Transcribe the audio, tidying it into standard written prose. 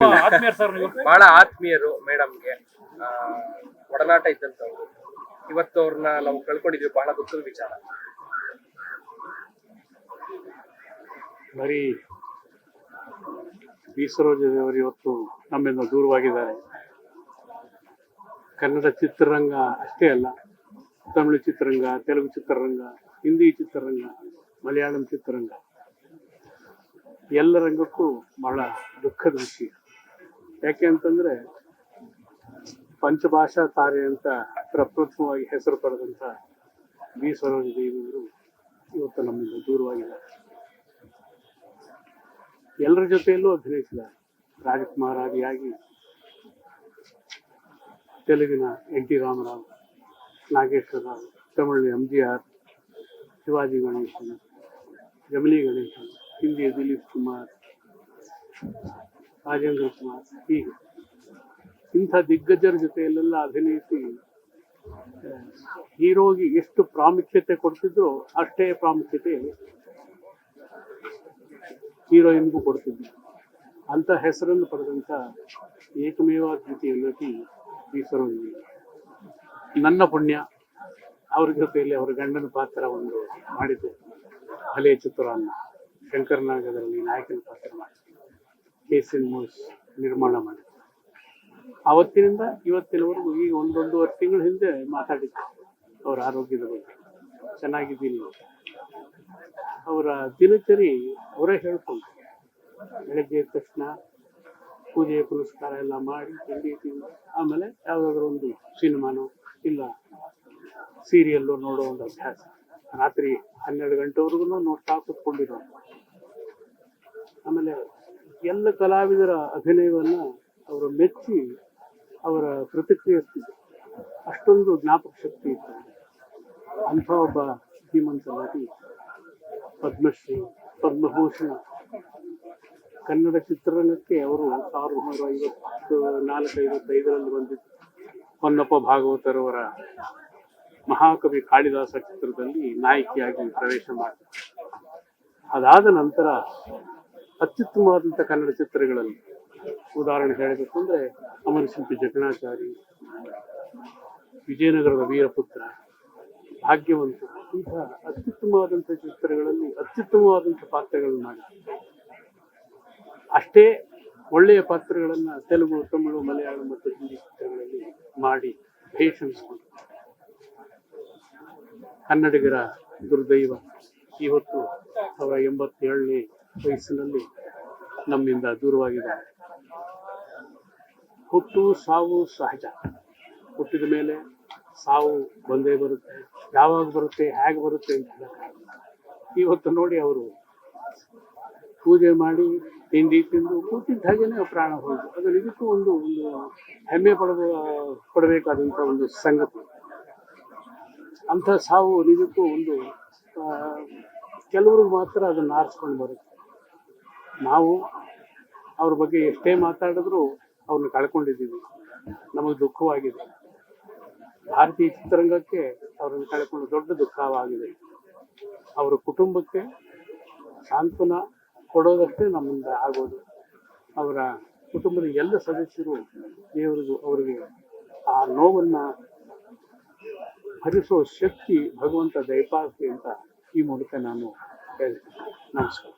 ಆತ್ಮೀಯರು ಸರ್ ನೀವು. ಬಹಳ ಆತ್ಮೀಯರು ಮೇಡಮ್ಗೆ, ಒಡನಾಟ ಇದ್ದಂಥವ್ರು. ಇವತ್ತು ಅವ್ರನ್ನ ನಾವು ಕಳ್ಕೊಂಡಿದ್ವಿ, ಬಹಳ ದುಃಖದ ವಿಚಾರ. ಬರೀ ವಿ ಸರೋಜದೇವರು ಇವತ್ತು ನಮ್ಮಿಂದ ದೂರವಾಗಿದ್ದಾರೆ. ಕನ್ನಡ ಚಿತ್ರರಂಗ ಅಷ್ಟೇ ಅಲ್ಲ, ತಮಿಳು ಚಿತ್ರರಂಗ, ತೆಲುಗು ಚಿತ್ರರಂಗ, ಹಿಂದಿ ಚಿತ್ರರಂಗ, ಮಲಯಾಳಂ ಚಿತ್ರರಂಗ, ಎಲ್ಲ ರಂಗಕ್ಕೂ ಬಹಳ ದುಃಖದ ವಿಷಯ. ಯಾಕೆ ಅಂತಂದ್ರೆ ಪಂಚಭಾಷಾ ತಾರೆ ಅಂತ ಪ್ರಪ್ರಥಮವಾಗಿ ಹೆಸರು ಪಡೆದಂಥ ವಿ ಸರೋಜದೇವಿಯವರು ಇವತ್ತು ನಮ್ಮಿಂದ ದೂರವಾಗಿದ್ದಾರೆ. ಎಲ್ಲರ ಜೊತೆಯಲ್ಲೂ ಅಭಿನಯಿಸಿದ್ದಾರೆ. ರಾಜಕುಮಾರ್ ಆದಿಯಾಗಿ ತೆಲುಗಿನ ಎನ್ ಟಿ ರಾಮರಾವ್, ನಾಗೇಶ್ವರ ರಾವ್, ತಮಿಳಿನ MGR, ಶಿವಾಜಿ ಗಣೇಶನ್, ಜಮಿನಿ ಗಣೇಶನ್, ಹಿಂದಿ ದಿಲೀಪ್ ಕುಮಾರ್, ರಾಜೇಂದ್ರ ಕುಮಾರ್, ಹೀಗೆ ಇಂಥ ದಿಗ್ಗಜರ ಜೊತೆಯಲ್ಲೆಲ್ಲ ಅಭಿನಯಿಸಿ ಹೀರೋಗೆ ಎಷ್ಟು ಪ್ರಾಮುಖ್ಯತೆ ಕೊಡ್ತಿದ್ರು ಅಷ್ಟೇ ಪ್ರಾಮುಖ್ಯತೆ ಹೀರೋಯಿನ್ಗೂ ಕೊಡ್ತಿದ್ರು. ಅಂಥ ಹೆಸರನ್ನು ಪಡೆದಂಥ ಏಕಮೇವ ದ್ವಿತೀಯ ನಟಿ ವಿ ಸರೋಜಿನಿ. ನನ್ನ ಪುಣ್ಯ ಅವ್ರ ಜೊತೆಯಲ್ಲಿ ಅವರ ಗಂಡನ ಪಾತ್ರ ಒಂದು ಮಾಡಿದ್ದು. ಹಳೆಯ ಚಿತ್ರಾನ್ನ ಶಂಕರನಾಗದಲ್ಲಿ ನಾಯಕನ ಪಾತ್ರ ಮಾಡಿ KCN ನಿರ್ಮಾಣ ಮಾಡಿದ್ದು. ಆವತ್ತಿನಿಂದ ಇವತ್ತಿನವರೆಗೂ ಈಗ ಒಂದೂವರೆ ತಿಂಗಳ ಹಿಂದೆ ಮಾತಾಡಿದ್ದು ಅವರ ಆರೋಗ್ಯದ ಬಗ್ಗೆ. ಚೆನ್ನಾಗಿದ್ದೀನಿ. ಅವರ ದಿನಚರಿ ಅವರೇ ಹೇಳ್ಕೊಂಡು ಬೆಳಗ್ಗೆ ಎದ್ದ ತಕ್ಷಣ ಪೂಜೆ ಪುನಸ್ಕಾರ ಎಲ್ಲ ಮಾಡಿ ತಿಂಡಿ ಆಮೇಲೆ ಯಾವುದಾದ್ರೂ ಒಂದು ಸಿನಿಮಾನೋ ಇಲ್ಲ ಸೀರಿಯಲ್ಲು ನೋಡೋ ಒಂದು ಅಭ್ಯಾಸ. ರಾತ್ರಿ 12 ಗಂಟೆವರೆಗೂ ನೋಡ್ತಾ ಕೂತ್ಕೊಂಡಿರೋ. ಆಮೇಲೆ ಎಲ್ಲ ಕಲಾವಿದರ ಅಭಿನಯವನ್ನು ಅವರು ಮೆಚ್ಚಿ ಅವರ ಪ್ರತಿಕ್ರಿಯಿಸ್ತಿದ್ರು. ಅಷ್ಟೊಂದು ಜ್ಞಾಪಕ ಶಕ್ತಿ ಇತ್ತು. ಅಂಥ ಒಬ್ಬ ಧೀಮಂತ ನಟಿ, ಪದ್ಮಶ್ರೀ, ಪದ್ಮಭೂಷಣ. ಕನ್ನಡ ಚಿತ್ರರಂಗಕ್ಕೆ ಅವರು 1954-55ರಲ್ಲಿ ಬಂದಿದ್ದು. ಹೊನ್ನಪ್ಪ ಭಾಗವತರವರ ಮಹಾಕವಿ ಕಾಳಿದಾಸ ಚಿತ್ರದಲ್ಲಿ ನಾಯಕಿಯಾಗಿ ಪ್ರವೇಶ ಮಾಡಿದರು. ಅದಾದ ನಂತರ ಅತ್ಯುತ್ತಮವಾದಂಥ ಕನ್ನಡ ಚಿತ್ರಗಳಲ್ಲಿ ಉದಾಹರಣೆ ಹೇಳಬೇಕು ಅಂದರೆ ಅಮರಶಿಲ್ಪಿ ಜಕಣಾಚಾರಿ, ವಿಜಯನಗರದ ವೀರಪುತ್ರ, ಭಾಗ್ಯವಂತ, ಇಂಥ ಅತ್ಯುತ್ತಮವಾದಂಥ ಚಿತ್ರಗಳಲ್ಲಿ ಅತ್ಯುತ್ತಮವಾದಂಥ ಪಾತ್ರಗಳನ್ನು ಮಾಡಿದ್ದಾರೆ. ಅಷ್ಟೇ ಒಳ್ಳೆಯ ಪಾತ್ರಗಳನ್ನು ತೆಲುಗು, ತಮಿಳು, ಮಲಯಾಳಂ ಮತ್ತು ಹಿಂದಿ ಚಿತ್ರಗಳಲ್ಲಿ ಮಾಡಿ ಭೇಷಣಿಸಿಕೊಂಡು ಕನ್ನಡಿಗರ ದುರ್ದೈವ ಇವತ್ತು ಅವರ 87ನೇ ವಯಸ್ಸಿನಲ್ಲಿ ನಮ್ಮಿಂದ ದೂರವಾಗಿದ್ದಾರೆ. ಹುಟ್ಟು ಸಾವು ಸಹಜ. ಹುಟ್ಟಿದ ಮೇಲೆ ಸಾವು ಬಂದೇ ಬರುತ್ತೆ. ಯಾವಾಗ ಬರುತ್ತೆ, ಹೇಗೆ ಬರುತ್ತೆ ಅಂತ ಹೇಳಕ್ಕಾಗಲ್ಲ. ಇವತ್ತು ನೋಡಿ ಅವರು ಪೂಜೆ ಮಾಡಿ ತಿಂಡಿ ತಿಂದು ಕೂತಿದ್ದ ಹಾಗೇನೆ ಪ್ರಾಣ ಹೋಯಿತು. ಅದು ನಿಜಕ್ಕೂ ಒಂದು ಹೆಮ್ಮೆ ಪಡಬೇಕಾದಂಥ ಒಂದು ಸಂಗತಿ. ಅಂಥ ಸಾವು ನಿಜಕ್ಕೂ ಒಂದು ಕೆಲವ್ರಿಗೆ ಮಾತ್ರ ಅದನ್ನು ಆರಿಸ್ಕೊಂಡು ಬರುತ್ತೆ. ನಾವು ಅವ್ರ ಬಗ್ಗೆ ಎಷ್ಟೇ ಮಾತಾಡಿದ್ರು ಅವ್ರನ್ನ ಕಳ್ಕೊಂಡಿದ್ದೀವಿ. ನಮಗೆ ದುಃಖವಾಗಿದೆ. ಭಾರತೀಯ ಚಿತ್ರರಂಗಕ್ಕೆ ಅವ್ರನ್ನ ಕಳ್ಕೊಂಡು ದೊಡ್ಡ ದುಃಖವಾಗಿದೆ. ಅವರ ಕುಟುಂಬಕ್ಕೆ ಸಾಂತ್ವನ ಕೊಡೋದಷ್ಟೇ ನಮ್ಮಿಂದ ಆಗೋದು. ಅವರ ಕುಟುಂಬದ ಎಲ್ಲ ಸದಸ್ಯರು ಅವರಿಗೆ ಆ ನೋವನ್ನು ಭರಿಸೋ ಶಕ್ತಿ ಭಗವಂತ ದಯಪಾಲಿಸಲಿ ಅಂತ ಈ ಮೂಲಕ ನಾನು ಹೇಳ್ತೀನಿ. ನಮಸ್ಕಾರ.